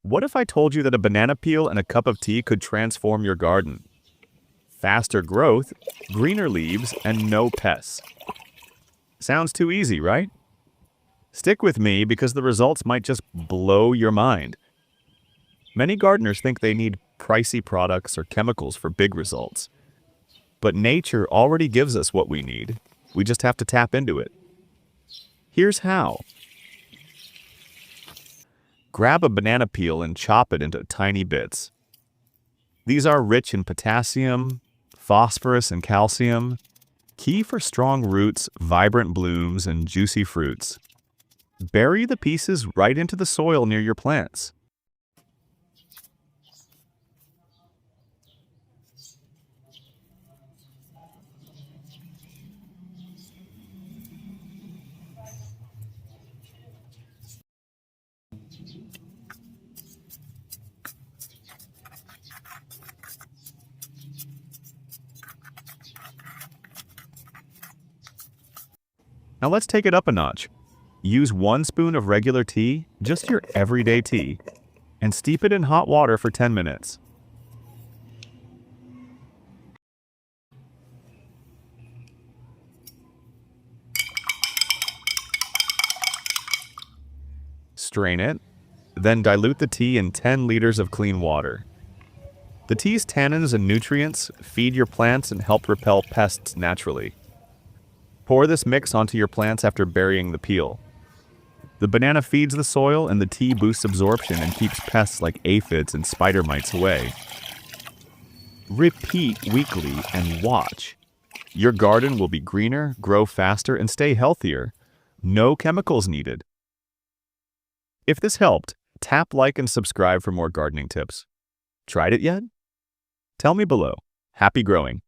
What if I told you that a banana peel and a cup of tea could transform your garden? Faster growth, greener leaves, and no pests. Sounds too easy, right? Stick with me because the results might just blow your mind. Many gardeners think they need pricey products or chemicals for big results. But nature already gives us what we need. We just have to tap into it. Here's how. Grab a banana peel and chop it into tiny bits. These are rich in potassium, phosphorus, and calcium, key for strong roots, vibrant blooms, and juicy fruits. Bury the pieces right into the soil near your plants. Now let's take it up a notch. Use 1 spoon of regular tea, just your everyday tea, and steep it in hot water for 10 minutes. Strain it, then dilute the tea in 10 liters of clean water. The tea's tannins and nutrients feed your plants and help repel pests naturally. Pour this mix onto your plants after burying the peel. The banana feeds the soil and the tea boosts absorption and keeps pests like aphids and spider mites away. Repeat weekly and watch. Your garden will be greener, grow faster, and stay healthier. No chemicals needed. If this helped, tap like and subscribe for more gardening tips. Tried it yet? Tell me below. Happy growing!